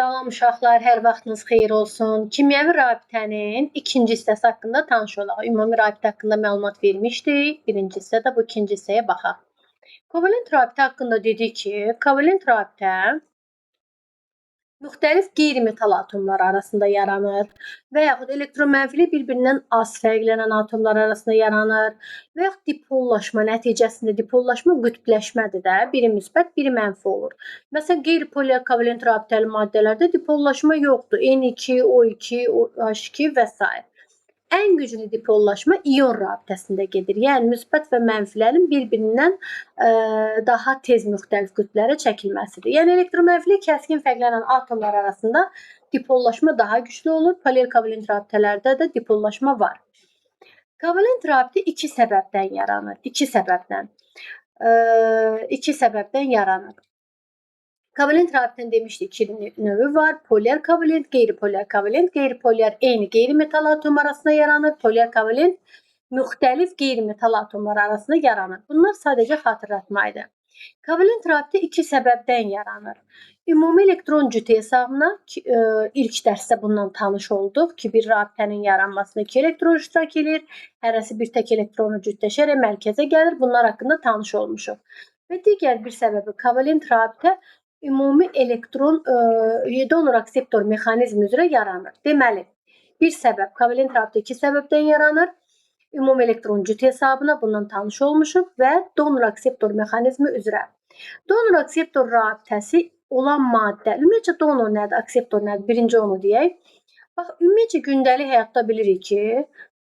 Salam uşaqlar, hər vaxtınız xeyir olsun. Kimyəvi rabitənin ikinci hissəsi haqqında tanış olaq. Ümumi rabitə haqqında məlumat vermişdik. Birinci hissədə bu ikinci hissəyə baxaq. Kovalent rabitə haqqında dedik ki, kovalent rabitə müxtəlif qeyri-metal atomlar arasında yaranır və yaxud elektronmənfili bir-birindən az fərqlənən atomlar arasında yaranır və yaxud dipollaşma nəticəsində dipollaşma qütbləşmədir də, biri müsbət, biri mənfi olur. Məsələn, qeyri-polyar kovalent rabitəli maddələrdə dipollaşma yoxdur. N2, O2, H2 və s. Ən güclü dipollaşma ion rabitəsində gedir. Yəni müsbət və mənfilərin bir-birindən daha tez müxtəlif qütblərə çəkilməsidir. Yəni elektromənfili kəskin fərqlənən atomlar arasında dipollaşma daha güclü olur. Polyar kovalent rabitələrdə də dipollaşma var. Kovalent rabitə iki səbəbdən yaranır. İki səbəbdən yaranır. Kovalent rabitənin demişdik iki növü var. Polyar kovalent, qeyri-polyar kovalent. Qeyri-polyar eyni qeyri-metal atom arasında yaranır. Polyar kovalent müxtəlif qeyri-metal atomlar arasında yaranır. Bunlar sadəcə xatırlatmaydı. Kovalent rabitə iki səbəbdən yaranır. Ümumi elektron cütü hesabına ilk dərsdə bundan tanış olduq ki, bir rabitənin yaranmasında iki elektron iştirak edir. Hərəsi bir tək elektronu cütləşərək mərkəzə gəlir. Bunlar haqqında tanış olmuşuq. Və digər bir səbəbi kovalent rabitə ümumi elektron donor-akseptor mexanizmi üzrə yaranır. Deməli, bir səbəb, kovalent rabitə iki səbəbdən yaranır. Ümumi elektron cütü hesabına bundan tanış olmuşuq və donor-akseptor mexanizmi üzrə. Donor-akseptor rabitəsi olan maddə, ümumiyyətcə donor nədir, akseptor nədir? Birinci onu deyək. Bax, ümumiyyətcə gündəlik həyatda bilirik ki,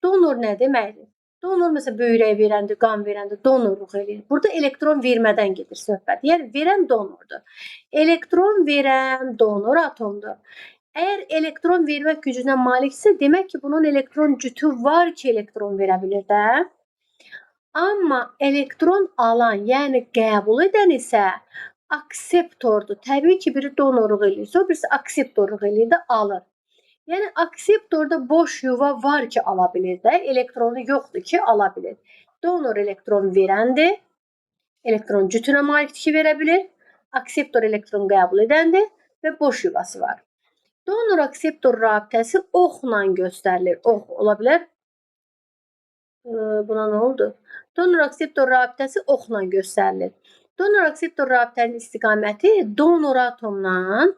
donor nə deməkdir? Donor məsələn böyrək verəndə, qan verəndə donorluq eləyir. Burada elektron vermədən gedir söhbət. Yəni verən donordur. Elektron verən donor atomdur. Əgər elektron vermək gücünə maliksə, demək ki, bunun elektron cütü var ki, elektron verə bilir də. Amma elektron alan, yəni qəbul edən isə akseptordur. Təbii ki, biri donorluq eləyirsə, o birisi akseptorluq eləyir də alır. Yəni akseptorda boş yuva var ki, ala bilir də, elektronu yoxdur ki, ala bilir. Donor elektron verəndir, elektron cütünə malikdir ki, verə bilir. Akseptor elektron qəbul edəndir və boş yuvası var. Donor-akseptor rabitəsi oxla göstərilir. Ox ola bilər. Buna nə oldu? Donor-akseptor rabitəsi oxla göstərilir. Donor-akseptor rabitənin istiqaməti donor atomdan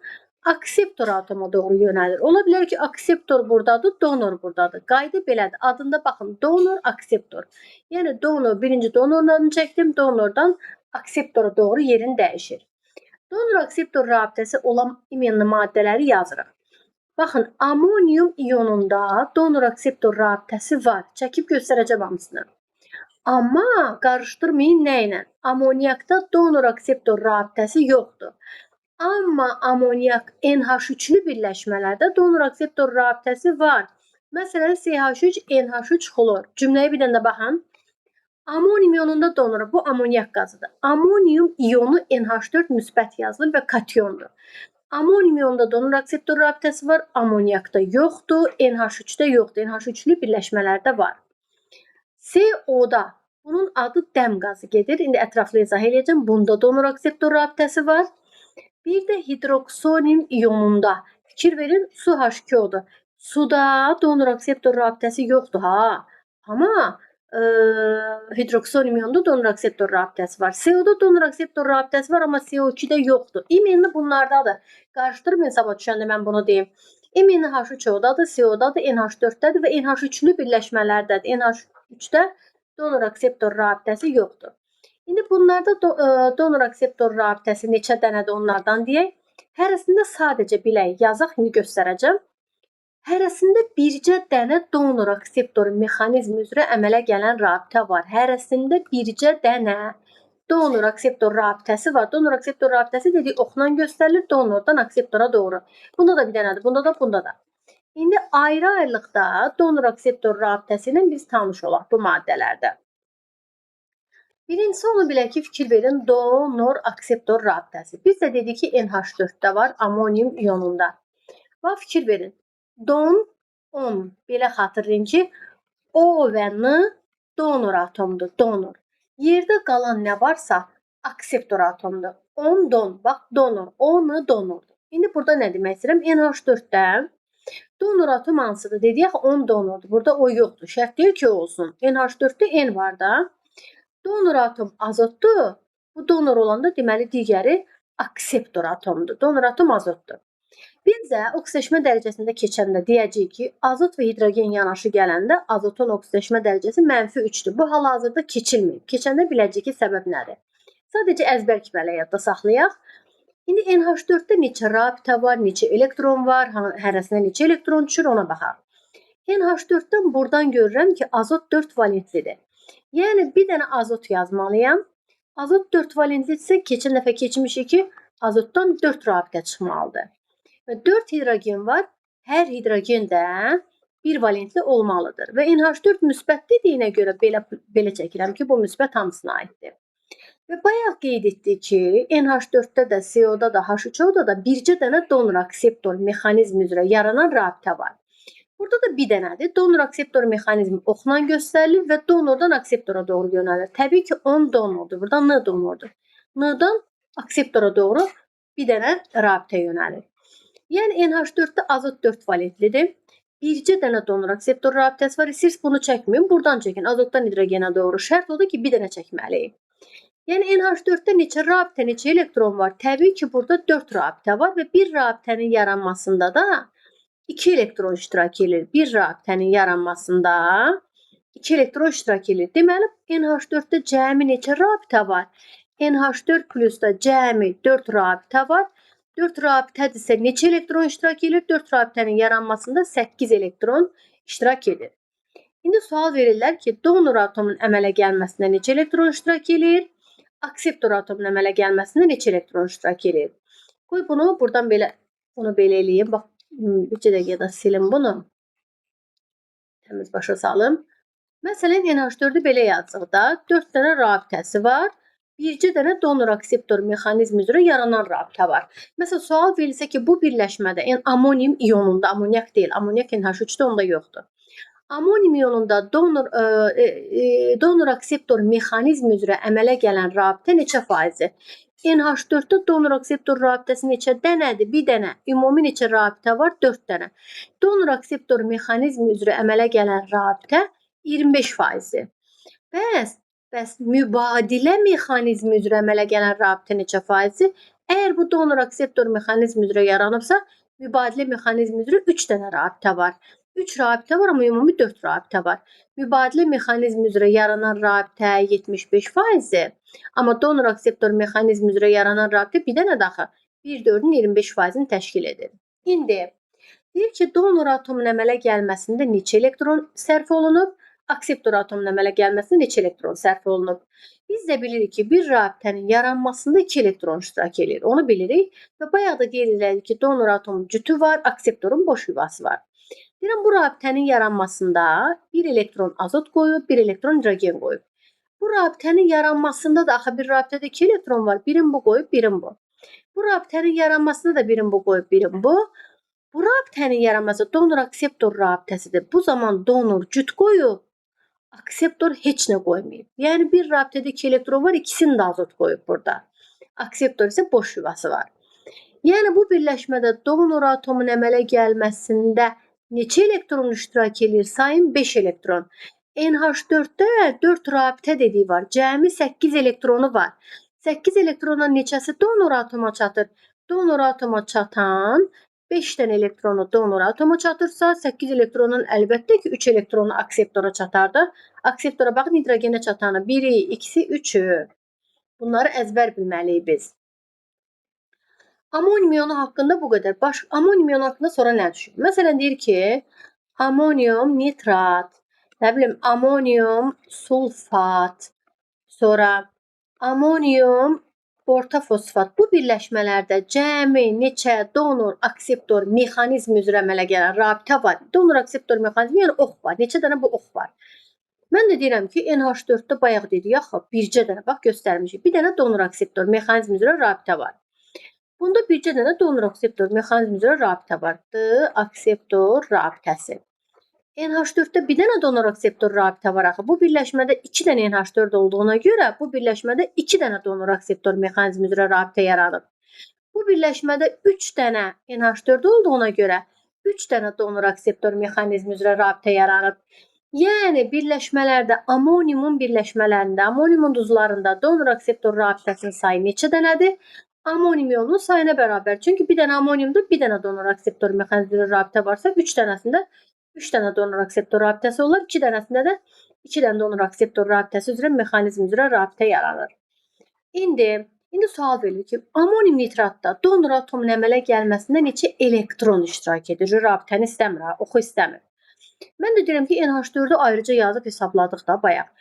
akseptor atoma doğru yönəlir. Ola bilər ki, akseptor buradadır, donor buradadır. Qayda belədir. Adında baxın, donor, akseptor. Yəni donor, birinci donorun adını çəkdim, donordan akseptora doğru yerini dəyişir. Donor-akseptor rabitəsi olan imenli maddələri yazırıq. Baxın, amonium ionunda donor-akseptor rabitəsi var. Çəkib göstərəcəm hamısını. Amma qarışdırmayın nə ilə? Amoniakda donor-akseptor rabitəsi yoxdur. Amma amoniak NH3-lü birləşmələrdə donor-akseptor rabitəsi var. Məsələn, CH3, NH3 xlor. Cümləyə bir dənə də baxın. Amonium ionunda donor, bu amoniak qazıdır. Amonium ionu NH4 müsbət yazılır və kationdur. Amonium ionunda donor-akseptor rabitəsi var, amoniakda yoxdur, NH3-də yoxdur. NH3-lü birləşmələrdə var. CO-da bunun adı dəm qazı gedir. İndi ətraflı izah edəcəm. Bunda donor-akseptor rabitəsi var. Bir də hidroksonium ionunda. Fikir verin, su H2O-dur. Suda donor-akseptor rabitəsi yoxdur ha. Amma hidroksonium ionunda donor-akseptor rabitəsi var. CO-da donor-akseptor rabitəsi var, amma CO2-də yoxdur. İmenli bunlardadır. Qarışdırmayın, sabah düşəndə mən bunu deyim. İmenli H3O-dadır, CO-dadır, NH4-dədir və NH3-lü birləşmələrdədir. NH3-də donor-akseptor rabitəsi yoxdur. İndi bunlarda donor-akseptor rabitəsi neçə dənədir onlardan deyək. Hərəsində sadəcə bilək, yazaq, indi göstərəcəm. Hərəsində bircə dənə donor-akseptor mexanizmi üzrə əmələ gələn rabitə var. Hərəsində bircə dənə donor-akseptor rabitəsi var. Donor-akseptor rabitəsi dedik, oxla göstərilir donordan akseptora doğru. Bunda da bir dənədir, bunda da, bunda da. İndi ayrı-ayrılıqda donor-akseptor rabitəsi ilə biz tanış olaq bu maddələrdə. Birincisi onu bilək ki, fikir verin, donor-akseptor rabitəsi. Biz də dedik ki, NH4-də var, amonium ionunda. Və fikir verin, don, belə xatırlayın ki, O və N donor atomdur, donor. Yerdə qalan nə varsa, akseptor atomdur. On, don, bax, donor, O, N, donordur. İndi burada nə demək istəyirəm? NH4-də donor atom hansıdır? Dedik axı 10 donordur. Burada o yoxdur. Şərt deyil ki, o olsun. NH4-də N var da. Donor atom azotdur. Bu donor olanda deməli digəri akseptor atomdur. Donor atom azotdur. Biz də oksidaşma dərəcəsində keçəndə deyəcəyik ki, azot və hidrogen yanaşı gələndə azotun oksidaşma dərəcəsi -3-dür. Bu hal-hazırda keçilməyib. Keçəndə biləcəyik ki, səbəb nədir? Sadəcə əzbər kifaylə yadda saxlayaq. İndi NH4-də neçə rabitə var, neçə elektron var, hərəsinə neçə elektron düşür, ona baxaq. NH4-dən buradan görürəm ki, azot 4 valentlidir. Yəni bir dənə azot yazmalıyam. Azot 4 valentlidirsə, keçən dəfə keçmişik ki, azotdan 4 rabitə çıxmalıdır. Və 4 hidrogen var. Hər hidrogen də 1 valentli olmalıdır. Və NH4 müsbət dediyinə görə belə çəkirəm ki, bu müsbət hamısına aiddir. Və bayaq qeyd etdik ki, NH4-də də, CO-da da, H2O-da da bircə dənə donor akseptor mexanizmi üzrə yaranan rabitə var. Burada da bir dənədir. Donor akseptor mexanizmi oxla göstərilir və donordan akseptora doğru yönəlir. Təbii ki, 10 donordur. Burada N donordur. N-dan akseptora doğru bir dənə rabitə yönəlir. Yəni NH4-də azot 4 valentlidir. Bircə dənə donor akseptor rabitəsi var. Siz bunu çəkməyin, buradan çəkin. Azotdan hidrogenə doğru. Şərt odur ki, bir dənə çəkməliyik. Yəni NH4-də neçə rabitə, neçə elektron var? Təbii ki, burada 4 rabitə var və bir rabitənin yaranmasında da 2 elektron iştirak edir. Bir rabitənin yaranmasında 2 elektron iştirak edir. Deməli, NH4-də cəmi neçə rabitə var? NH4 plus-da cəmi 4 rabitə var. 4 rabitədirsə neçə elektron iştirak edir? 4 rabitənin yaranmasında 8 elektron iştirak edir. İndi sual verirlər ki, donor atomun əmələ gəlməsində neçə elektron iştirak edir? Akseptor atomun əmələ gəlməsində neçə elektron iştirak edir? Qoy bunu buradan belə eləyim. Bax, bircə dəqiqədə silim bunu. Təmiz başa salım. Məsələn, NH4-ü belə yazsaq da, 4 dənə rabitəsi var. Bircə dənə donor akseptor mexanizmi üzrə yaranan rabitə var. Məsələn, sual verilsə ki, bu birləşmədə amonium ionunda, amonyak deyil, amonyak NH3-də onda yoxdur. Amonium ionunda donor akseptor mexanizmi üzrə əmələ gələn rabitə neçə faizdir? NH4-də donor akseptor rabitəsi neçə dənədir? Bir dənə. Ümumi neçə rabitə var? 4 dənə. Donor akseptor mexanizmi üzrə əmələ gələn rabitə 25%-dir. Bəs mübadilə mexanizmi üzrə əmələ gələn rabitə neçə faizdir? Əgər bu donor akseptor mexanizmi üzrə yaranıbsa, mübadilə mexanizmi üzrə 3 dənə rabitə var. 3 rabitə var, amma ümumi 4 rabitə var. Mübadilə mexanizmi üzrə yaranan rabitə 75%-dir. Amma donor akseptor mexanizmi üzrə yaranan rabitə bir dənə daxı 1/4-ün 25%-ni təşkil edir. İndi deyir ki, donor atomun əmələ gəlməsində neçə elektron sərf olunub? Akseptor atomun əmələ gəlməsində neçə elektron sərf olunub? Biz də bilirik ki, bir rabitənin yaranmasında 2 elektron iştirak edir. Onu bilirik və bayaq da qeyd edirik ki, donor atomun cütü var, akseptorun boş yuvası var. Deyirəm, bu rabitənin yaranmasında 1 elektron azot qoyub, 1 elektron hidrogen qoyub. Bu rabitənin yaranmasında da axı bir rabitədə 2 elektron var. Birin bu qoyub, birin bu. Bu rabitənin yaranmasında da birin bu qoyub, birin bu. Bu rabitənin yaranması donor akseptor rabitəsidir. Bu zaman donor cüt qoyub, akseptor heç nə qoymayıb. Yəni bir rabitədə 2 elektron var, ikisini də azot qoyub burada. Akseptor isə boş yuvası var. Yəni bu birləşmədə donor atomun əmələ gəlməsində neçə elektron iştirak edir? Sayın 5 elektron. NH4-də 4 rabitə dediyi var. Cəmi 8 elektronu var. 8 elektrondan neçəsi donor atoma çatır? Donor atoma çatan 5 dənə elektronu donor atoma çatırsa, 8 elektronun əlbəttə ki, 3 elektronu akseptora çatardı. Akseptora baxın, hidrogenə çatanı 1-i, 2-si, 3-ü. Bunları əzbər bilməliyik biz. Amonium iyonu haqqında bu qədər. Amonium iyonu haqqında sonra nə düşür? Məsələn, deyir ki, amonium nitrat, nə bilim, amonium sulfat, sonra amonium orta fosfat. Bu birləşmələrdə cəmi neçə donor akseptor mexanizmi üzrə əmələ gələn rabitə var? Donor akseptor mexanizmi, yəni ox var. Neçə dənə bu ox var? Mən də deyirəm ki, NH4-də bayaq dedik, axı, bircə dənə, bax, göstərmişik. Bir dənə donor akseptor mexanizmi üzrə rabitə var. Bunda bircə dənə donor akseptor mexanizmi üzrə rabitə var. D akseptor rabitəsi. NH4-də bir dənə donor akseptor rabitə var axı. Bu birləşmədə 2 dənə NH4 olduğuna görə bu birləşmədə 2 dənə donor akseptor mexanizmi üzrə rabitə yaranıb. Bu birləşmədə 3 dənə NH4 olduğuna görə 3 dənə donor akseptor mexanizmi üzrə rabitə yaranıb. Yəni birləşmələrdə amoniumun birləşmələrində, amoniumun duzlarında donor akseptor rabitəsinin sayı neçə dənədir? Amonium ionunun sayına bərabər. Çünki bir dənə amoniumda bir dənə donor akseptor mexanizmi üzrə rabitə varsa, 3 dənəsində 3 dənə donor akseptor rabitəsi olur, 2 dənəsində də 2 dənə donor akseptor rabitəsi üzrə mexanizm üzrə rabitə yaranır. İndi sual verir ki, amonium nitratda donor atomun əmələ gəlməsində neçə elektron iştirak edir? Rabitəni istəmir, oxu istəmir. Mən də deyirəm ki, NH4-ü ayrıca yazıb hesabladıq da bayaq.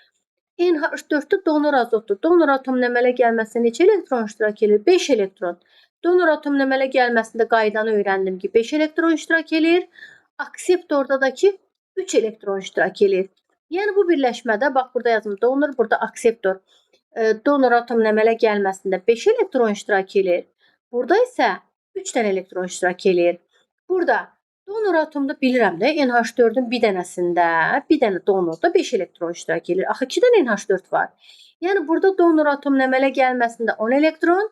NH4-də donor azotdur. Donor atomun əmələ gəlməsində neçə elektron iştirak edir? 5 elektron. Donor atomun əmələ gəlməsində qaydanı öyrəndim ki, 5 elektron iştirak edir. Akseptorda da ki, 3 elektron iştirak edir. Yəni bu birləşmədə, bax burada yazım donor, burada akseptor. Donor atomun əmələ gəlməsində 5 elektron iştirak edir. Burada isə 3 dənə elektron iştirak edir. Burada donor atomda bilirəm də NH4-ün bir dənəsində, bir dənə donorda 5 elektron iştirak edir. Axı 2 dənə NH4 var. Yəni burada donor atomun əmələ gəlməsində 10 elektron,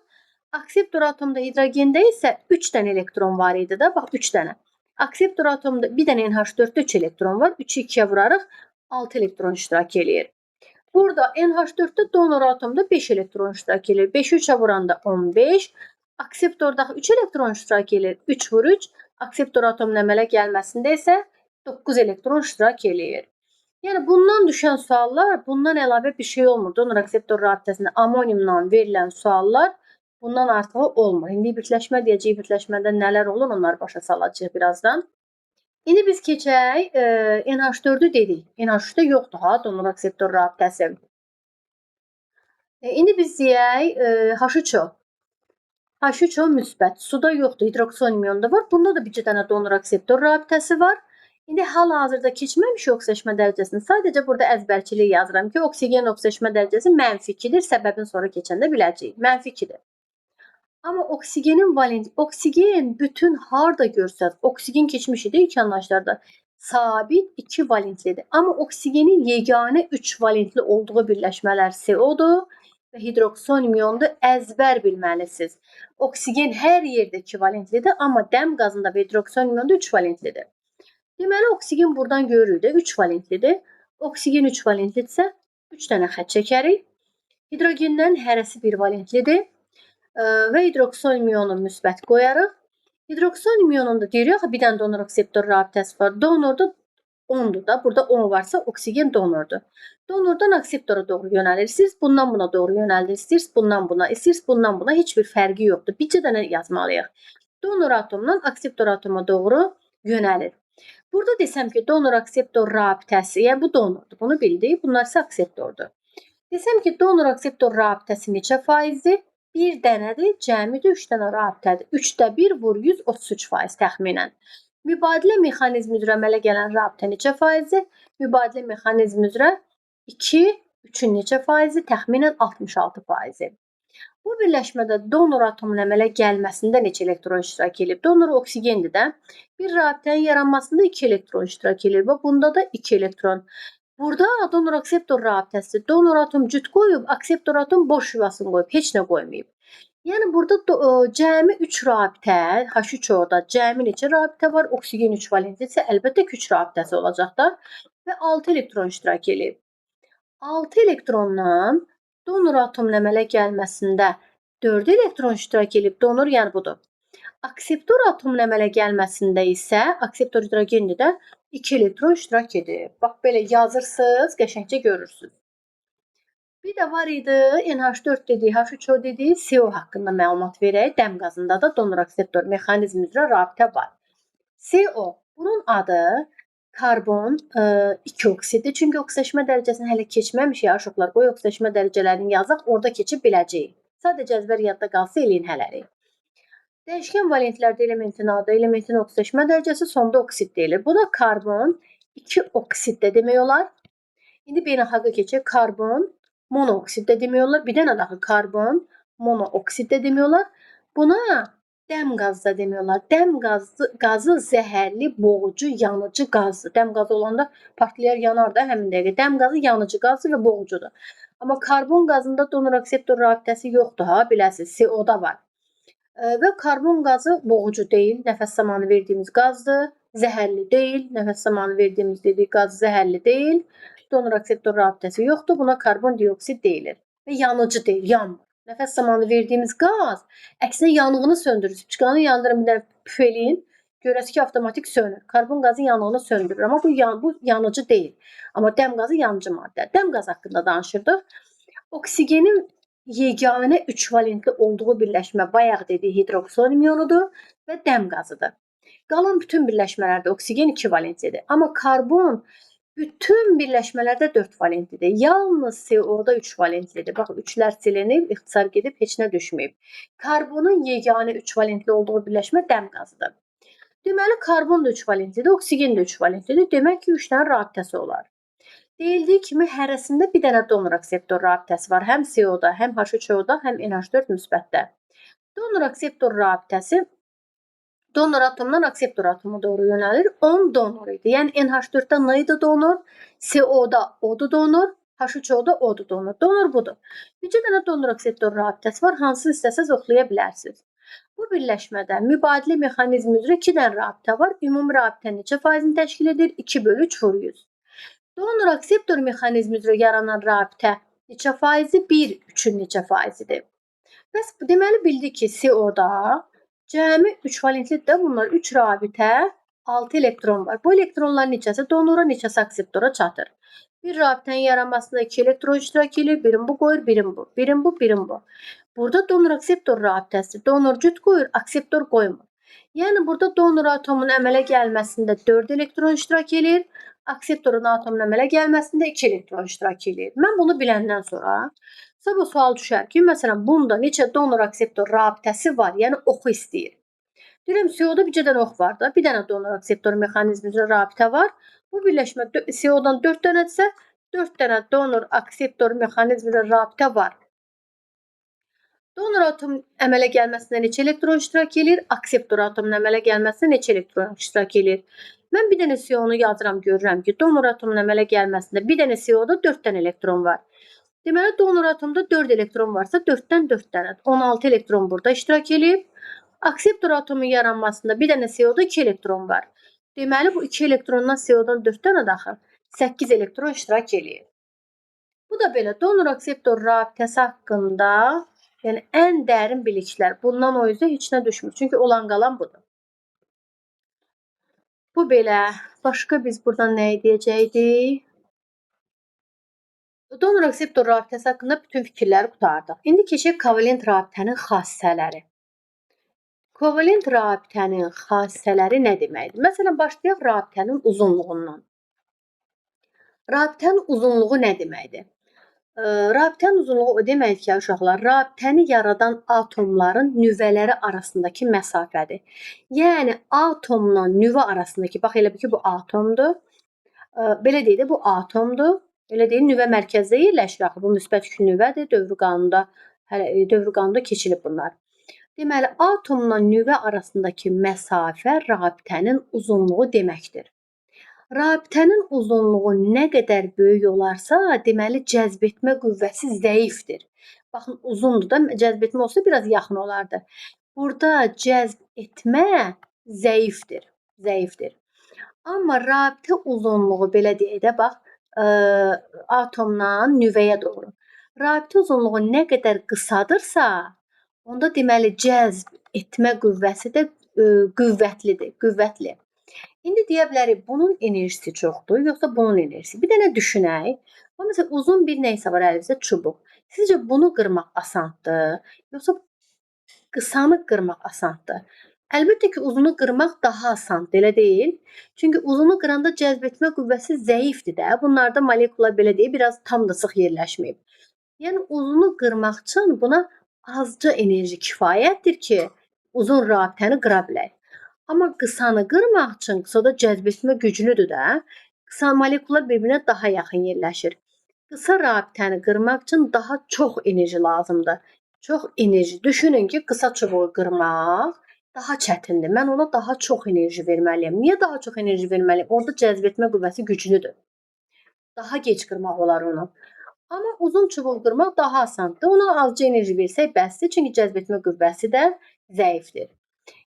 akseptor atomda hidrogenda isə 3 dənə elektron var idi də, bax 3 dənə. Akseptor atomda bir dənə NH4-də 3 elektron var. 3-ü 2-yə vurarıq, 6 elektron iştirak edir. Burada NH4-də donor atomda 5 elektron iştirak edir. 5-i 3-ə vuranda 15. Akseptorda 3 elektron iştirak edir. 3 vur 3. Akseptor atomunun əmələ gəlməsində isə 9 elektron iştirak edir. Yəni bundan düşən suallar, bundan əlavə bir şey olmur. Donor akseptor rabitəsində amoniumla verilən suallar bundan artığı olmur. İndi birləşmə deyəcəyik, birləşmədə nələr olur, onları başa salacağıq birazdan. İndi biz keçək, NH4-ü dedik. NH3-də yoxdur ha, donor akseptor rabitəsi. İndi biz deyək, H3O. H3O müsbət, suda yoxdur, hidroksonium ionunda var. Bunda da bir dənə donor akseptor rabitəsi var. İndi hal-hazırda keçməmişik oksigenləşmə dərəcəsini. Sadəcə burada əzbərçilik yazıram ki, oksigen oksigenləşmə dərəcəsi -2-dir. Səbəbini sonra keçəndə biləcəyik. -2-dir. Amma oksigenin valenti, oksigen bütün harda görsəz, oksigen keçmiş idi ilk anlayışlarda. Sabit 2 valentlidir. Amma oksigenin yeganə 3 valentli olduğu birləşmələr CO-dur və hidroksonium ionunu əzbər bilməlisiniz. Oksigen hər yerdə 2 valentlidir, amma dəm qazında və hidroksonium ionunda 3 valentlidir. Deməli, oksigen buradan görürük də 3 valentlidir. Oksigen 3 valentlidirsə, 3 dənə xətt çəkərik. Hidrogendən hərəsi 1 valentlidir və hidroksonium ionunu müsbət qoyarıq. Hidroksonium ionunda deyirik, axı bir dənə donor akseptor rabitəsi var. Donorda 10-dur da. Burada 10 varsa oksigen donordur. Donordan akseptora doğru yönəlirsiniz. Bundan buna doğru yönəlirsiniz. Bundan buna, istəyirsiniz bundan buna. Heç bir fərqi yoxdur. Bircə dənə yazmalıyıq. Donor atomdan akseptor atoma doğru yönəlir. Burada desəm ki, donor akseptor rabitəsi, yəni bu donordur. Bunu bildik. Bunlar isə akseptordur. Desəm ki, donor akseptor rabitəsi neçə faizdir? Bir dənədir, cəmi də 3 dənə rabitədir. 3də 1 vur 133% təxminən. Mübadilə mexanizmi üzrə əmələ gələn rabitə neçə faizdir? Mübadilə mexanizmi üzrə 2, 3-ün neçə faizi? Təxminən 66%. Bu birləşmədə donor atomunun əmələ gəlməsində neçə elektron iştirak edib? Donor oksigendir də. Bir rabitənin yaranmasında 2 elektron iştirak edib və bunda da 2 elektron. Burada donor akseptor rabitəsi, donor atom cüt qoyub, akseptor atom boş yuvasını qoyub, heç nə qoymayıb. Yəni burada cəmi 3 rabitə, H3O-da cəmi neçə rabitə var? Oksigen 3 valentlidirsə, əlbəttə ki 3 rabitəsi olacaq da və 6 elektron iştirak edib. 6 elektrondan donor atomunun əmələ gəlməsində 4 elektron iştirak edib. Donor yəni budur. Akseptor atomunun əmələ gəlməsində isə akseptor hidrogendir də 2 elektron iştirak edir. Bax belə yazırsınız, qəşəngcə görürsünüz. Bir də var idi NH4 dedik, H3O dedik, CO haqqında məlumat verək. Dəm qazında da donor akseptor mexanizmi üzrə rabitə var. CO, bunun adı karbon 2 oksiddir. Çünki oksigenləşmə dərəcəsini hələ keçməmişik, uşaqlar. Qoy oksigenləşmə dərəcələrini yazaq, orada keçib biləcəyik. Sadəcə əzbər yadda qalsa eləyin hələlik. Dəyişkən valentlərdə elementin adı, elementin oksigenləşmə dərəcəsi, sonda oksid deyilir. Bu da karbon 2 oksid də demək olar. İndi beynəlxalqa keçək. Karbon monooksid də demək olar. Bir dənə daha karbon monooksid də demək olar. Buna dəm qazı da demək olar. Dəm qazı zəhərli, boğucu, yanıcı qazdır. Dəm qazı olanda partlayar, yanar da həmin dəqiqə. Dəm qazı yanıcı qazdır və boğucudur. Amma karbon qazında donor akseptor rabitəsi yoxdur ha, biləsiniz. CO-da var. Və karbon qazı boğucu deyil, nəfəs zamanı verdiyimiz qazdır. Zəhərli deyil, nəfəs zamanı verdiyimiz dedik qaz zəhərli deyil. Donor-akseptor rabitəsi yoxdur, buna karbon dioksid deyilir. Və yanıcı deyil, yanmır. Nəfəs zamanı verdiyimiz qaz əksinə yanğını söndürür. Spickanı yandırın, bir dənə püf eləyin, görəsiz ki, avtomatik sönür. Karbon qazı yanğını söndürür, amma bu yanıcı deyil. Amma dəm qazı yanıcı maddə. Dəm qazı haqqında danışırdıq. Oksigenin yeganə 3 valentli olduğu birləşmə bayaq dediyi hidroksonium ionudur və dəm qazıdır. Qalan bütün birləşmələrdə oksigen 2 valentlidir. Amma karbon bütün birləşmələrdə 4 valentlidir. Yalnız CO-da 3 valentlidir. Bax, 3-lər silinib, ixtisar gedib, heç nə düşməyib. Karbonun yeganə 3 valentli olduğu birləşmə dəm qazıdır. Deməli, karbon da 3 valentlidir, oksigen də 3 valentlidir. Demək ki, 3 dənə rabitəsi olar. Deyildiyi kimi hərəsində bir dənə donor-akseptor rabitəsi var. Həm CO-da, həm H3O-da, həm NH4 müsbətdə. Donor-akseptor rabitəsi donor atomdan akseptor atomu doğru yönəlir. 10 donor idi. Yəni NH4-də N idi donor, CO-da O-du donor, H3O-da O-du donor. Donor budur. Bircə dənə donor-akseptor rabitəsi var. Hansını istəsəz oxuya bilərsiniz. Bu birləşmədə mübadilə mexanizmi üzrə 2 dənə rabitə var. Ümumi rabitə neçə faizini təşkil edir? 2/3/100. Donor-akseptor mexanizmi üzrə yaranan rabitə neçə faizdir? 1/3-ün neçə faizidir? Bəs deməli bildik ki, CO-da cəmi 3 valentlidir də bunlar 3 rabitə, 6 elektron var. Bu elektronların neçəsi donora, neçəsi akseptora çatır. Bir rabitənin yaranmasında 2 elektron iştirak edir. Birin bu qoyur, birin bu. Birin bu, birin bu. Burada donor-akseptor rabitəsi donor cüt qoyur, akseptor qoymur. Yəni burada donor atomunun əmələ gəlməsində 4 elektron iştirak edir. Akseptorun atomun əmələ gəlməsində 2 elektron iştirak edir. Mən bunu biləndən sonra sabah sual düşər ki, məsələn, bunda neçə donor-akseptor rabitəsi var, yəni oxu istəyir. Deyirəm, CO-da bircə dənə ox var da, bir dənə donor-akseptor mexanizmi üzrə rabitə var. Bu birləşmə CO-dan 4 dənədirsə, 4 dənə donor-akseptor mexanizmi üzrə rabitə var. Donor atomun əmələ gəlməsində neçə elektron iştirak edir? Akseptor atomunun əmələ gəlməsində neçə elektron iştirak edir? Mən bir dənə CO-nu yazıram, görürəm ki, donor atomunun əmələ gəlməsində bir dənə CO-da 4 dənə elektron var. Deməli, donor atomda 4 elektron varsa 4-dən 4 dənə, 16 elektron burada iştirak edir. Akseptor atomunun yaranmasında bir dənə CO-da 2 elektron var. Deməli, bu 2 elektrondan CO-dan 4 dənə daxil 8 elektron iştirak edir. Bu da belə donor-akseptor rabitəsi haqqında yəni ən dərin biliklər. Bundan o üzə heç nə düşmür. Çünki olan qalan budur. Bu belə. Başqa biz buradan nə deyəcəkdik? Donor-akseptor rabitəsi haqqında bütün fikirləri qurtardıq. İndi keçək kovalent rabitənin xassələri. Kovalent rabitənin xassələri nə deməkdir? Məsələn, başlayaq rabitənin uzunluğundan. Rabitənin uzunluğu nə deməkdir? Rabitənin uzunluğu o deməkdir ki, uşaqlar, rabitəni yaradan atomların nüvələri arasındakı məsafədir. Yəni atomla nüvə arasındakı, bax elə bil ki, bu atomdur. Belə deyək də, bu atomdur. Elə deyək, nüvə mərkəzdə yerləşir axı. Bu müsbət yüklü nüvədir. Dövr qanunda keçilib bunlar. Deməli, atomla nüvə arasındakı məsafə rabitənin uzunluğu deməkdir. Rabitənin uzunluğu nə qədər böyük olarsa, deməli cəzb etmə qüvvəsi zəifdir. Baxın, uzundur da, cəzb etmə olsa biraz yaxın olardı. Burada cəzb etmə zəifdir, zəifdir. Amma rabitə uzunluğu belə deyək də, bax, atomdan nüvəyə doğru. Rabitə uzunluğu nə qədər qısadırsa, onda deməli cəzb etmə qüvvəsi də qüvvətlidir, qüvvətli. İndi deyə bilərik, bunun enerjisi çoxdur, yoxsa bunun enerjisi? Bir dənə düşünək. Məsələn, uzun bir nəysə var əlimizdə, çubuq. Sizcə bunu qırmaq asandır, yoxsa qısanı qırmaq asandır? Əlbəttə ki, uzunu qırmaq daha asandır, elə deyil? Çünki uzunu qıranda cəzb etmə qüvvəsi zəifdir də. Bunlarda molekula belə deyək, biraz tam da sıx yerləşməyib. Yəni uzunu qırmaq üçün buna azca enerji kifayətdir ki, uzun rabitəni qıra bilək. Amma qısanı qırmaq üçün qısada cəzb etmə güclüdür də. Qısa molekula bir-birinə daha yaxın yerləşir. Qısa rabitəni qırmaq üçün daha çox enerji lazımdır. Çox enerji. Düşünün ki, qısa çubuğu qırmaq daha çətindir. Mən ona daha çox enerji verməliyəm. Niyə daha çox enerji verməliyəm? Orada cəzb etmə qüvvəsi güclüdür. Daha gec qırmaq olar onu. Amma uzun çubuq qırmaq daha asandır. Ona azca enerji versək bəsdir. Çünki cəzb etmə qüvvəsi də zəifdir.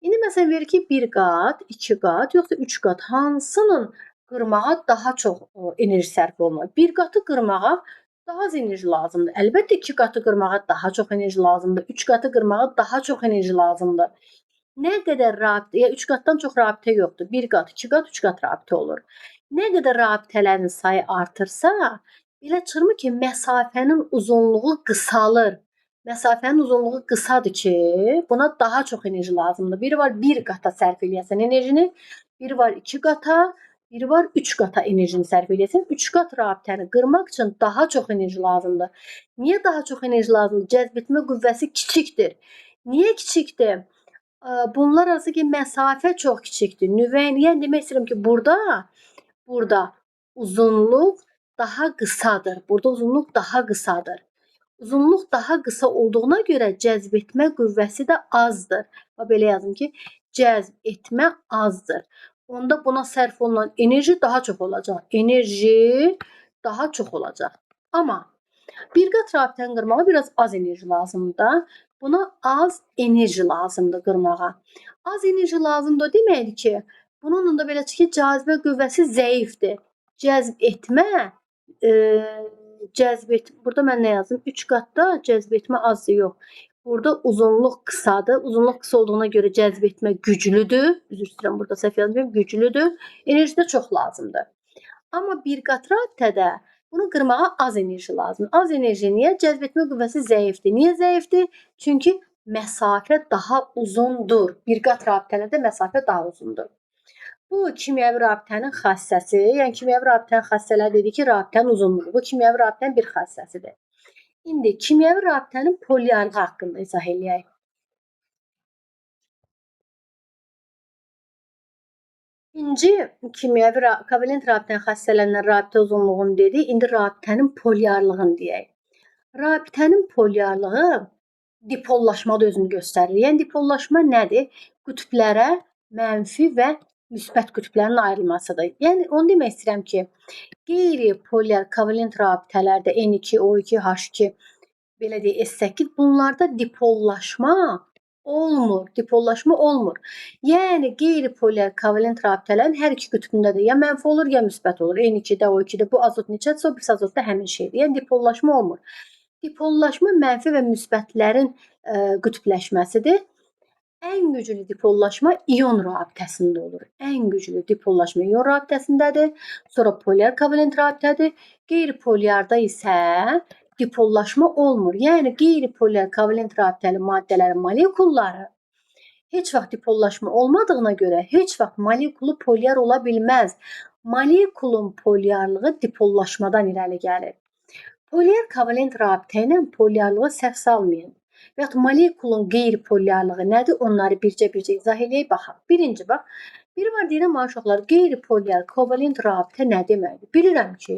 İndi məsələn verir ki, 1 qat, 2 qat, yoxsa 3 qat hansının qırmağa daha çox enerji sərf olunur? 1 qatı qırmağa daha az enerji lazımdır. Əlbəttə 2 qatı qırmağa daha çox enerji lazımdır. 3 qatı qırmağa daha çox enerji lazımdır. Nə qədər rabitə, ya 3 qatdan çox rabitə yoxdur. 1 qat, 2 qat, 3 qat rabitə olur. Nə qədər rabitələrin sayı artırsa, elə çıxırmı ki, məsafənin uzunluğu qısalır. Məsafənin uzunluğu qısadır ki, buna daha çox enerji lazımdır. Biri var 1 qata sərf eləyəsən enerjini, biri var 2 qata, biri var 3 qata enerjini sərf eləyəsən. 3 qat rabitəni qırmaq üçün daha çox enerji lazımdır. Niyə daha çox enerji lazımdır? Cəzb etmə qüvvəsi kiçikdir. Niyə kiçikdir? Bunlar arası ki, məsafə çox kiçikdir. Nüvəyin, yəni demək istəyirəm ki, burada uzunluq daha qısadır. Burada uzunluq daha qısadır. Uzunluq daha qısa olduğuna görə cəzb etmə qüvvəsi də azdır. Və belə yazım ki, cəzb etmə azdır. Onda buna sərf olunan enerji daha çox olacaq. Enerji daha çox olacaq. Amma bir qat rabitəni qırmağa biraz az enerji lazımdır. Buna az enerji lazımdır qırmağa. Az enerji lazımdır deməkdir ki, bununla da belə ki, cazibə qüvvəsi zəifdir. Cəzb etmə, burada mən nə yazdım? 3 qatda cəzb etmə azdır, yox. Burada uzunluq qısadır. Uzunluq qısa olduğuna görə cəzb etmə güclüdür. Üzr istəyirəm, burada səhv yazmışam, güclüdür. Enerji də çox lazımdır. Amma bir qat rabitədə bunu qırmağa az enerji lazımdır. Az enerji niyə? Cəzb etmə qüvvəsi zəifdir. Niyə zəifdir? Çünki məsafə daha uzundur. Bir qat rabitələrdə məsafə daha uzundur. Bu kimyəvi rabitənin xassəsi, yəni kimyəvi rabitənin xassələri dedik ki, rabitənin uzunluğu. Bu kimyəvi rabitənin bir xassəsidir. İndi kimyəvi rabitənin polyarlığı haqqında izah eləyək. İkinci kimyəvi kovalent rabitənin xassələrindən rabitə uzunluğunu dedik. İndi rabitənin polyarlığını deyək. Rabitənin polyarlığı dipollaşmada özünü göstərir. Yəni dipollaşma nədir? Qütblərə mənfi və müsbət qütblərin ayrılmasıdır. Yəni onu demək istəyirəm ki, qeyri-polyar kovalent rabitələrdə N2, O2, H2, belə deyək, S8 bunlarda dipollaşma olmur. Dipollaşma olmur. Yəni qeyri-polyar kovalent rabitələrin hər iki qütbündə də ya mənfi olur, ya müsbət olur. N2-də, O2-də bu azot neçədirsə, o birisi azotda həmin şeydir. Yəni dipollaşma olmur. Dipollaşma mənfi və müsbətlərin qütbləşməsidir. Ən güclü dipollaşma ion rabitəsində olur. Ən güclü dipollaşma ion rabitəsindədir. Sonra polyar kovalent rabitədir. Qeyri-polyarda isə dipollaşma olmur. Yəni qeyri-polyar kovalent rabitəli maddələrin molekulları heç vaxt dipollaşma olmadığına görə heç vaxt molekulu polyar ola bilməz. Molekulun polyarlığı dipollaşmadan irəli gəlir. Polyar kovalent rabitə ilə polyarlığı səhv salmayın. Və yaxud molekulun qeyri-polyarlığı nədir? Onları bircə-bircə izah eləyək, baxaq. Birinci, bax. Biri var deyirəm, uşaqlar, qeyri-polyar kovalent rabitə nə deməkdir? Bilirəm ki,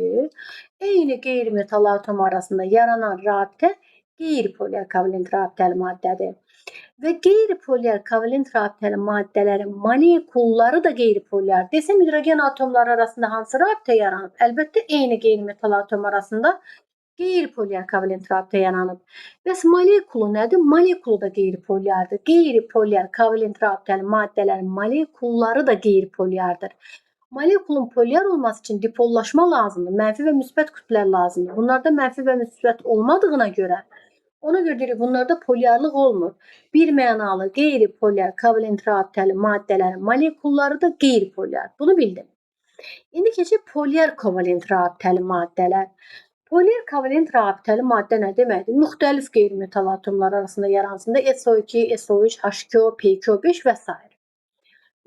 eyni qeyri-metal atom arasında yaranan rabitə qeyri-polyar kovalent rabitəli maddədir. Və qeyri-polyar kovalent rabitəli maddələrin molekulları da qeyri-polyar. Desəm, hidrogen atomları arasında hansı rabitə yaranıb? Əlbəttə, eyni qeyri-metal atom arasında qeyri-polyar kovalent rabitə yaranıb. Bəs molekulu nədir? Molekulu da qeyri-polyardır. Qeyri-polyar kovalent rabitəli maddələrin molekulları da qeyri-polyardır. Molekulun polyar olması üçün dipollaşma lazımdır. Mənfi və müsbət qütblər lazımdır. Bunlarda mənfi və müsbət olmadığına görə, ona görə deyirik, bunlarda polyarlıq olmur. Bir mənalı qeyri-polyar kovalent rabitəli maddələrin molekulları da qeyri-polyar. Bunu bildim. İndi keçək polyar kovalent rabitəli maddələr. Polyar kovalent rabitəli maddə nə deməkdir? Müxtəlif qeyri-metal atomları arasında yaransın da SO2, SO3, H2O, PQ5 və s.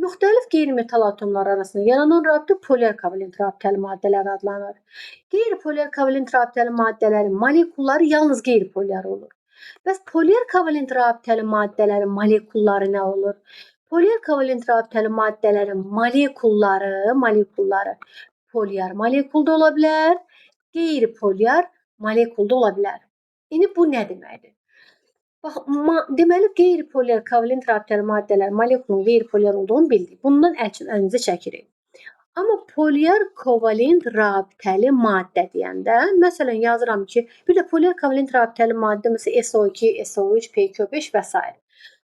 Müxtəlif qeyri-metal atomları arasında yaranan rabitə polyar kovalent rabitəli maddələr adlanır. Qeyri-polyar kovalent rabitəli maddələrin molekulları yalnız qeyri-polyar olur. Bəs polyar kovalent rabitəli maddələrin molekulları nə olur? Polyar kovalent rabitəli maddələrin molekulları polyar molekul da ola bilər, qeyri-polyar molekul da ola bilər. İndi bu nə deməkdir? Bax, deməli qeyri-polyar kovalent rabitəli maddələr molekulun qeyri-polyar olduğunu bildik. Bundan əlimizi çəkirik. Amma polyar kovalent rabitəli maddə deyəndə, məsələn yazıram ki, bir də polyar kovalent rabitəli maddə məsələn SO2, SO3, PQ5 və s.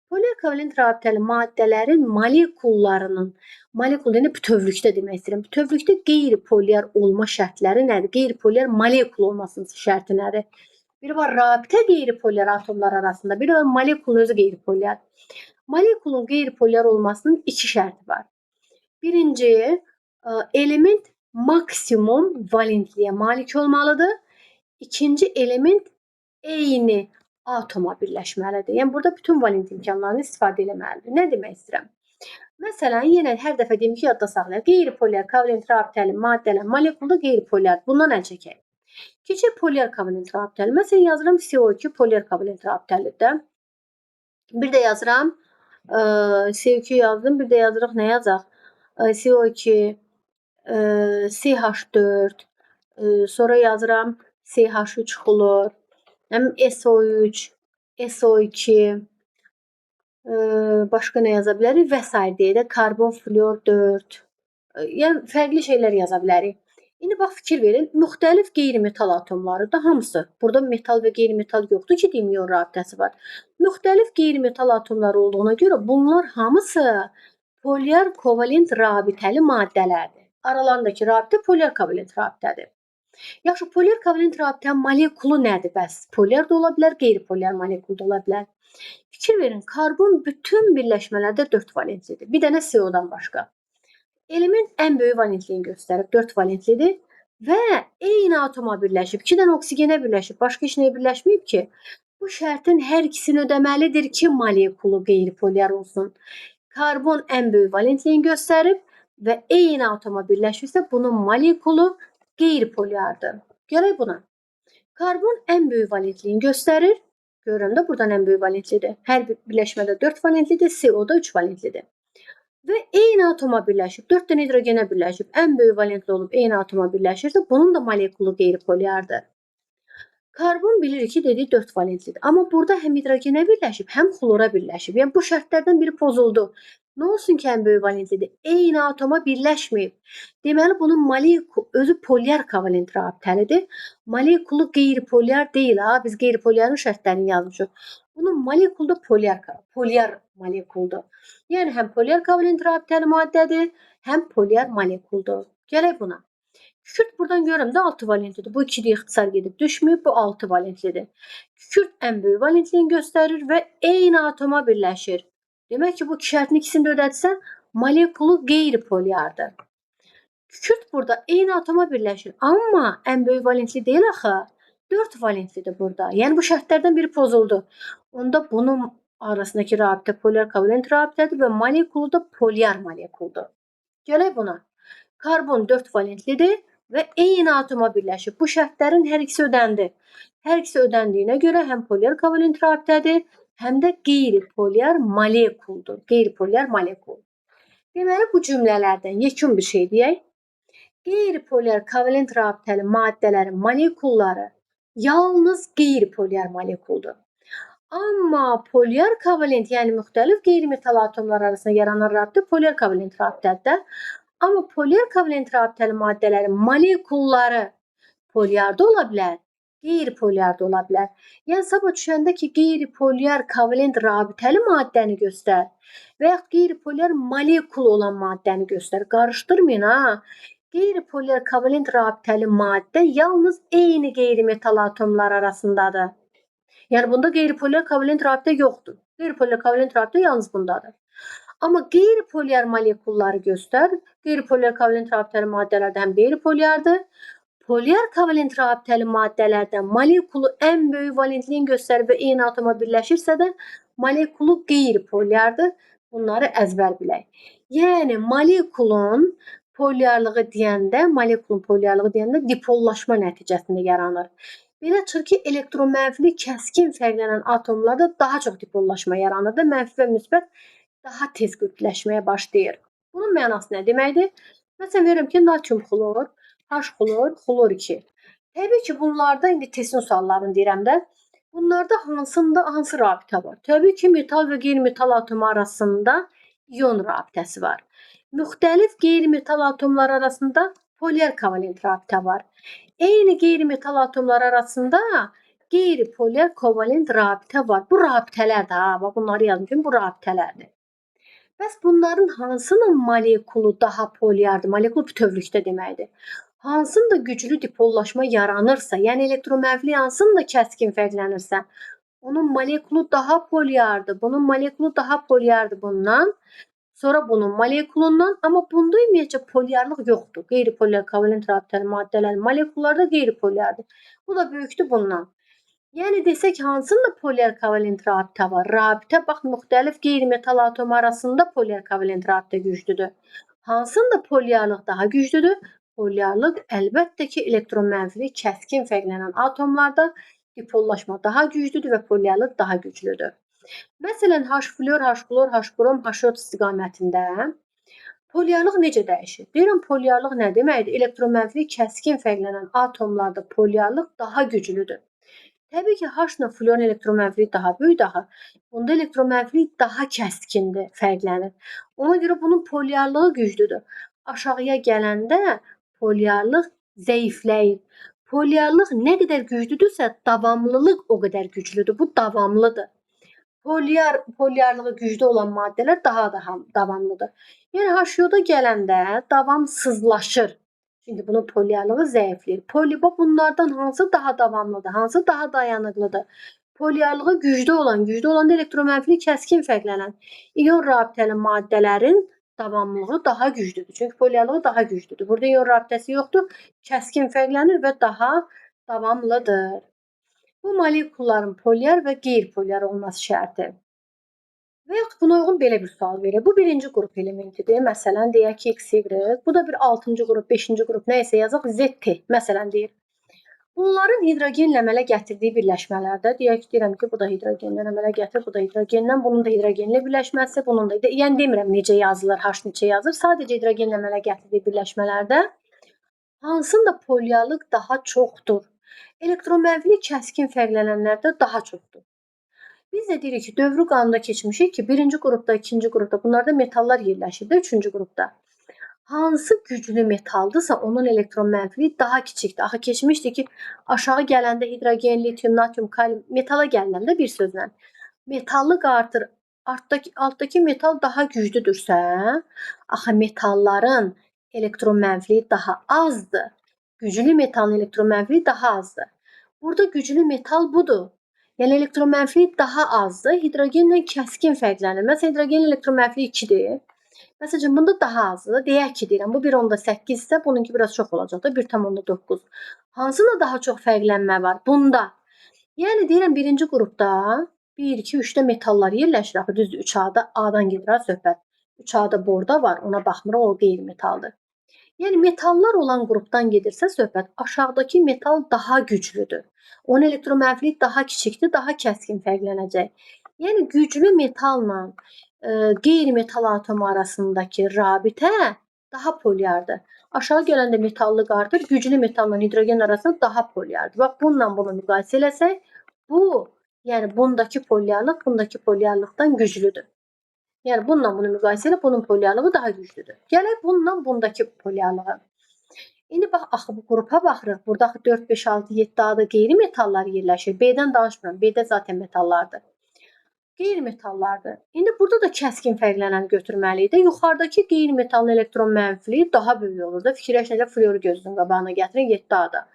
Polyar kovalent rabitəli maddələrin molekul yəni bütövlükdə demək istəyirəm. Bütövlükdə qeyri-polyar olma şərtləri nədir? Qeyri-polyar molekul olmasının şərti nədir? Biri var rabitə qeyri-polyar atomlar arasında, biri var molekulun özü qeyri-polyar. Molekulun qeyri-polyar olmasının 2 şərti var. Birinci, element maksimum valentliyə malik olmalıdır. İkinci element eyni atoma birləşməlidir. Yəni burada bütün valent imkanlarını istifadə etməlidir. Nə demək istəyirəm? Məsələn, yenə hər dəfə deyim ki, yadda saxlayaq. Qeyri-polyar kovalent rabitəli maddələr molekulda qeyri-polyar. Bundan əl çəkək. Keçək polyar kovalent rabitəli. Məsələn, yazıram CO2 polyar kovalent rabitəlidir. Bir də yazıram CO2 yazdım. Bir də yazırıq nə yazaq? CO2 CH4 sonra yazıram CH3 xlor, SO3, SO2, başqa nə yaza bilərik? Və s. deyə də karbon fluor 4. Yəni fərqli şeylər yaza bilərik. İndi bax fikir verin, müxtəlif qeyri-metal atomları da hamısı. Burada metal və qeyri-metal yoxdur ki, deyim ion rabitəsi var. Müxtəlif qeyri-metal atomları olduğuna görə bunlar hamısı polyar kovalent rabitəli maddələrdir. Aralarındakı rabitə polyar kovalent rabitədir. Yaxşı, polyar kovalent rabitənin molekulu nədir bəs? Polyar da ola bilər, qeyri-polyar molekul da ola bilər. Fikir verin, karbon bütün birləşmələrdə 4 valentlidir. Bir dənə CO-dan başqa. Element ən böyük valentliyini göstərir, 4 valentlidir və eyni atoma birləşib, 2 dənə oksigenə birləşib, başqa heç nəyə birləşməyib ki, bu şərtin hər ikisini ödəməlidir ki, molekulu qeyri-polyar olsun. Karbon ən böyük valentliyini göstərib və eyni atoma birləşirsə, bunun molekulu qeyri-polyardır. Gələk buna. Karbon ən böyük valentliyini göstərir. Görürəm də buradan ən böyük valentlidir. Hər bir birləşmədə 4 valentlidir, CO da 3 valentlidir. Və eyni atoma birləşib, 4 dənə hidrogenə birləşib, ən böyük valentli olub eyni atoma birləşirsə, bunun da molekulu qeyri-polyardır. Karbon bilirik ki, dedik 4 valentlidir. Amma burada həm hidrogenə birləşib, həm xlora birləşib. Yəni bu şərtlərdən biri pozuldu. Nə olsun ki, ən böyük valentlidir? Eyni atoma birləşməyib. Deməli, bunun molekulu özü polyar kovalent rabitəlidir. Molekulu qeyri-polyar deyil ha. Biz qeyri-polyarın şərtlərini yazmışıq. Bunun molekulu da polyar molekuldur. Yəni həm polyar kovalent rabitəli maddədir, həm polyar molekuldur. Gələk buna. Kükürt buradan görürəm də 6 valentlidir. Bu 2-də ixtisar gedib düşməyib, bu 6 valentlidir. Kükürt ən böyük valentliyini göstərir və eyni atoma birləşir. Demək ki, bu şərtin ikisini də ödədirsən, molekulu qeyri-polyardır. Kükürt burada eyni atoma birləşir, amma ən böyük valentli deyil axı. 4 valentlidir burada. Yəni bu şərtlərdən biri pozuldu. Onda bunun arasındakı rabitə polyar kovalent rabitədir və molekulu da polyar molekuldur. Gələk buna. Karbon 4 valentlidir və eyni atoma birləşib. Bu şərtlərin hər ikisi ödəndi. Hər ikisi ödəndiyinə görə həm polyar kovalent rabitədir, həm də qeyri-polyar molekuldur. Qeyri-polyar molekul. Deməli, bu cümlələrdən yekun bir şey deyək. Qeyri-polyar kovalent rabitəli maddələrin molekulları yalnız qeyri-polyar molekuldur. Amma polyar kovalent, yəni müxtəlif qeyri-metal atomlar arasında yaranan rabitə polyar kovalent rabitədir. Amma polyar kovalent rabitəli maddələrin molekulları polyar da ola bilər, qeyri-polyar da ola bilər. Yəni sabah düşəndə ki, qeyri-polyar kovalent rabitəli maddəni göstər və yaxud qeyri-polyar molekul olan maddəni göstər. Qarışdırmayın ha. Qeyri-polyar kovalent rabitəli maddə yalnız eyni qeyri-metal atomlar arasındadır. Yəni bunda qeyri-polyar kovalent rabitə yoxdur. Qeyri-polyar kovalent rabitə yalnız bundadır. Amma qeyri-polyar molekulları göstər. Qeyri-polyar kovalent rabitəli maddələrdə həm qeyri-polyardır. Polyar kovalent rabitəli maddələrdə molekulu ən böyük valentliyini göstərib və eyni atoma birləşirsə də molekulu qeyri-polyardır. Bunları əzbər bilək. Yəni molekulun polyarlığı deyəndə dipollaşma nəticəsində yaranır. Belə çıxır ki, elektronmənfili kəskin fərqlənən atomlarda daha çox dipollaşma yaranır da mənfi və müsbət daha tez kütləşməyə başlayır. Bunun mənası nə deməkdir? Məsələn, verirəm ki, natrium xlor, H xlor, xlor 2. Təbii ki, bunlarda indi testin suallarını deyirəm də. Bunlarda hansı rabitə var? Təbii ki, metal və qeyri-metal atomu arasında ion rabitəsi var. Müxtəlif qeyri-metal atomlar arasında polyar kovalent rabitə var. Eyni qeyri-metal atomlar arasında qeyri-polyar kovalent rabitə var. Bu rabitələr də, bax bunları yazmışam, bu rabitələrdir. Bəs bunların hansının molekulu daha polyardır? Molekul bütövlükdə deməkdir. Hansında güclü dipollaşma yaranırsa, yəni elektromənfi hansında kəskin fərqlənirsə, onun molekulu daha polyardır. Bunun molekulu daha polyardır bundan. Sonra bunun molekulundan, amma bunda ümumiyyətcə polyarlıq yoxdur. Qeyri-polyar kovalent rabitəli maddələrin molekulları da qeyri-polyardır. Bu da böyükdür bundan. Yəni desək hansında polyar kovalent rabitə var? Rabitə bax müxtəlif qeyri-metal atomu arasında polyar kovalent rabitə güclüdür. Hansında polyarlıq daha güclüdür? Polyarlıq əlbəttə ki, elektronmənfi kəskin fərqlənən atomlarda dipollaşma daha güclüdür və polyarlıq daha güclüdür. Məsələn, H-flor, H-klor, H-brom, H4 istiqamətində polyarlıq necə dəyişir? Deyirəm, polyarlıq nə deməkdir? Elektromənfi kəskin fərqlənən atomlarda polyarlıq daha güclüdür. Təbii ki, H-la florun elektromənfilik daha böyükdür axı. Bunda elektromənfilik daha kəskindir, fərqlənir. Ona görə bunun polyarlığı güclüdür. Aşağıya gələndə polyarlıq zəifləyir. Polyarlıq nə qədər güclüdürsə, davamlılıq o qədər güclüdür. Bu davamlıdır. Polyarlığı güclü olan maddələr daha davamlıdır. Yəni HCO-da gələndə davamsızlaşır. Çünki bunun polyarlığı zəifləyir. Bunlardan hansı daha davamlıdır, hansı daha dayanıqlıdır? Polyarlığı güclü olan da elektromənfilik kəskin fərqlənən ion rabitəli maddələrin davamlılığı daha güclüdür. Çünki polyarlığı daha güclüdür. Burada ion rabitəsi yoxdur, kəskin fərqlənir və daha davamlıdır. Bu molekulların polyar və qeyri-polyar olması şərti. Və yaxud buna uyğun belə bir sual verir. Bu birinci qrup elementidir. Məsələn, deyək ki, XY. Bu da bir 6-cı qrup, 5-ci qrup nə isə yazaq ZT. Məsələn deyir. Bunların hidrogenlə əmələ gətirdiyi birləşmələrdə deyirəm ki, bu da hidrogenlə əmələ gətirir, bu da hidrogenlə, bunun da hidrogenlə birləşməsi, bunun da, yəni demirəm necə yazılır, H neçə yazılır. Sadəcə hidrogenlə əmələ gətirdiyi birləşmələrdə hansında polyarlıq daha çoxdur? Elektromənfilik kəskin fərqlənənlərdə daha çoxdur. Biz də deyirik ki, dövrü qanunda keçmişik ki, birinci qrupda, ikinci qrupda bunlarda metallar yerləşir də, üçüncü qrupda. Hansı güclü metaldırsa onun elektronmənfiliyi daha kiçikdir. Axı keçmişdir ki, aşağı gələndə hidrogen, lityum, natrium, kalium metala gəlindən də bir sözlə. Metallıq artır, altdakı metal daha güclüdürsə, axı metalların elektronmənfiliyi daha azdır. Güclü metalın elektronmənfiliyi daha azdır. Burada güclü metal budur. Yəni elektronmənfiliyi daha azdır. Hidrogenlə kəskin fərqlənir. Məsələn, hidrogenin elektronmənfiliyi 2-dir. Məsələn, bunda daha azdır. Deyək ki, deyirəm, bu 1.8 isə bununki biraz çox olacaq da 1.9. Hansında daha çox fərqlənmə var? Bunda. Yəni deyirəm, birinci qrupda 1, 2, 3-də metallar yerləşir. Axı düzdür, 3A-da A-dan gedir ha söhbət. 3A-da borda var, ona baxmırıq, o qeyri-metaldır. Yəni metallar olan qrupdan gedirsə söhbət, aşağıdakı metal daha güclüdür. Onun elektronmənfiliyi daha kiçikdir, daha kəskin fərqlənəcək. Yəni güclü metalla qeyri-metal atomu arasındakı rabitə daha polyardır. Aşağı gələndə metallıq artır, güclü metalla hidrogen arasında daha polyardır. Bax, bununla bunu müqayisə eləsək, bu, yəni bundakı polyarlıq bundakı polyarlıqdan güclüdür. Yəni bununla bunu müqayisə ilə bunun polyarlığı daha güclüdür. Gələk bununla bundakı polyarlığa. İndi bax, axı bu qrupa baxırıq. Burada 4, 5, 6, 7 A-da qeyri-metallar yerləşir. B-dən danışmıram. B-də zaten metallardır. Qeyri-metallardır. İndi burada da kəskin fərqlənəni götürməliyik də. Yuxarıdakı qeyri-metalın elektron mənfiliyi daha böyük olur da. Fikirləşin elə fluoru gözünün qabağına gətirin 7 A-da.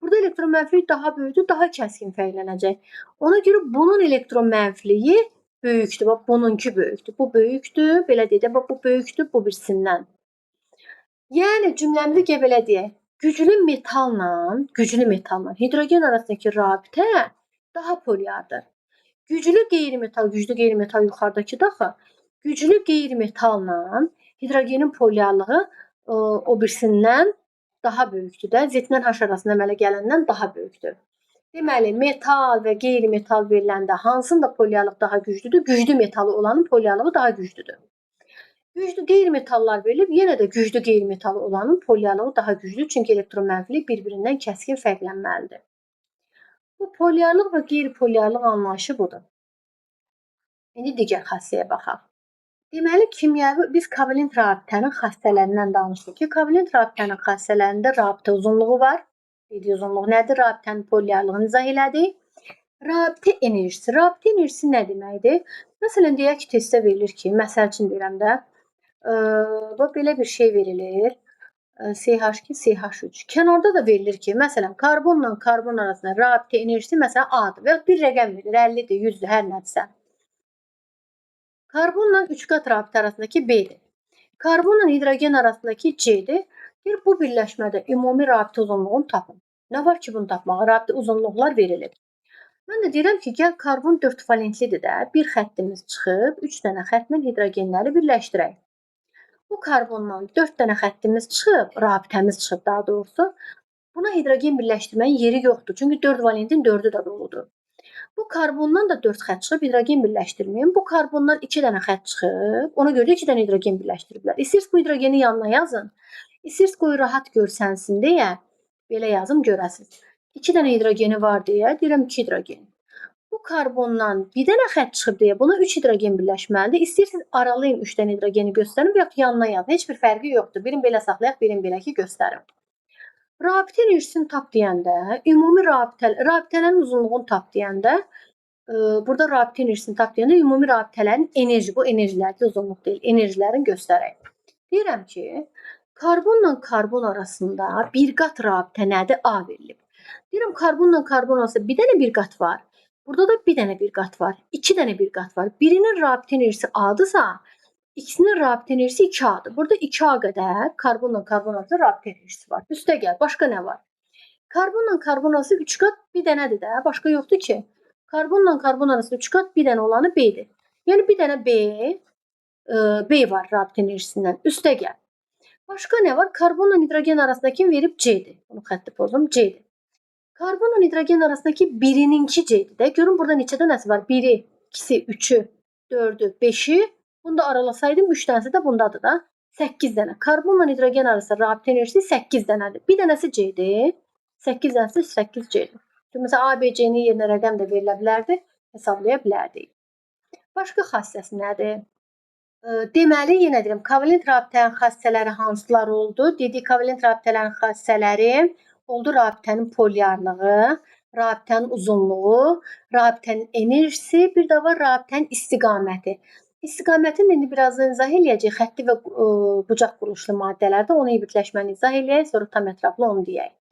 Burada elektron mənfiliyi daha böyükdür, daha kəskin fərqlənəcək. Ona görə bunun elektron mənfiliyi böyükdür. Bax, bununki böyükdür. Bu böyükdür. Belə deyək də, bax, bu böyükdür bu birisindən. Yəni cümləmizi belə deyək. Güclü metalla hidrogen arasındakı rabitə daha polyardır. Güclü qeyri-metal yuxarıdakı daxı. Güclü qeyri-metalla hidrogenin polyarlığı o birisindən daha böyükdür də. Z-dən H arasında əmələ gələndən daha böyükdür. Deməli, metal və qeyri-metal veriləndə hansında polyarlıq daha güclüdür? Güclü metalı olanın polyarlığı daha güclüdür. Güclü qeyri-metallar verilib, yenə də güclü qeyri-metalı olanın polyarlığı daha güclüdür. Çünki elektron mənfiliyi bir-birindən kəskin fərqlənməlidir. Bu polyarlıq və qeyri-polyarlıq anlayışı budur. İndi digər xassəyə baxaq. Deməli, kimyəvi biz kovalent rabitənin xassələrindən danışdıq ki, kovalent rabitənin xassələrində rabitə uzunluğu var. Dediyi uzunluq nədir? Rabitənin polyarlığını izah elədik. Rabitə enerjisi. Rabitə enerjisi nə deməkdir? Məsələn, deyək ki, testdə verilir ki, məsəl üçün deyirəm də, bax belə bir şey verilir. CH2, CH3. Kənarda da verilir ki, məsələn, karbonla karbon arasında rabitə enerjisi məsələn A-dır və ya bir rəqəm verilir, 50-dir, 100-dür, hər nədirsə. Karbonla 3 qat rabitə arasındakı B-dir. Karbonla hidrogen arasındakı C-dir. Bir bu birləşmədə ümumi rabitə uzunluğunu tapın. Nə var ki, bunu tapmağa? Rabitə uzunluqlar verilir. Mən də deyirəm ki, gəl karbon 4 valentlidir də. Bir xəttimiz çıxıb, 3 dənə xəttlə hidrogenləri birləşdirək. Bu karbondan 4 dənə xəttimiz çıxıb, rabitəmiz çıxıb daha doğrusu. Buna hidrogen birləşdirməyin yeri yoxdur. Çünki 4 valentin 4-ü də doludur. Bu karbondan da 4 xətt çıxıb, hidrogen birləşdirməyin. Bu karbondan 2 dənə xətt çıxıb, ona görə də 2 dənə hidrogen birləşdiriblər. İstəyirsiniz bu hidrogeni yanına yazın. İstəyirsiniz qoy rahat görsənsin deyə belə yazım görəsiniz. 2 dənə hidrogeni var deyə deyirəm 2 hidrogen. Bu karbondan bir dənə xətt çıxıb deyə buna 3 hidrogen birləşməlidir. İstəyirsiniz aralayın 3 dənə hidrogeni göstərim və ya yanına yazın. Heç bir fərqi yoxdur. Birini belə saxlayaq, birini belə ki göstərim. Rabitə enerjisini tap deyəndə, ümumi rabitələrin uzunluğunu tap deyəndə, burada rabitə enerjisini tap deyəndə ümumi rabitələrin enerji, bu enerjilərdir, uzunluq deyil, enerjilərini göstərək. Deyirəm ki, karbonla karbon arasında bir qat rabitə nədir? A verilib. Deyirəm karbonla karbon arasında bir dənə bir qat var. Burada da bir dənə bir qat var. 2 dənə bir qat var. Birinin rabitə enerjisi A-dırsa, ikisinin rabitə enerjisi 2A-dır. Burada 2A qədər karbonla karbon arasında rabitə enerjisi var. Üstə gəl, başqa nə var? Karbonla karbon arası 3 qat bir dənədir də, başqa yoxdur ki. Karbonla karbon arasında 3 qat bir dənə olanı B-dir. Yəni bir dənə B var rabitə enerjisindən. Üstə gəl. Başqa nə var? Karbonla hidrogen arasındakı verib C-dir. Bunu xətti pozum, C-dir. Karbonla hidrogen arasındakı birininki C-dir də. Görün burada neçə dənəsi var? 1-i, 2-si, 3-ü, 4-ü, 5-i. Bunu da aralasaydım 3 dənəsi də bundadır da. 8 dənə. Karbonla hidrogen arasında rabitə enerjisi 8 dənədir. Bir dənəsi C-dir. 8 dənəsi 8 C-dir. Məsələn, A, B, C-nin yerinə rəqəm də verilə bilərdi. Hesablaya bilərdik. Başqa xassəsi nədir? Deməli, yenə deyirəm, kovalent rabitənin xassələri hansılar oldu? Dedik, kovalent rabitələrin xassələri oldu rabitənin polyarlığı, rabitənin uzunluğu, rabitənin enerjisi, bir də var rabitənin istiqaməti. İstiqamətini indi birazdan izah eləyəcək. Xətti və bucaq quruluşlu maddələrdə onu ibtləşməni izah eləyək, sonra tam ətraflı onu deyək.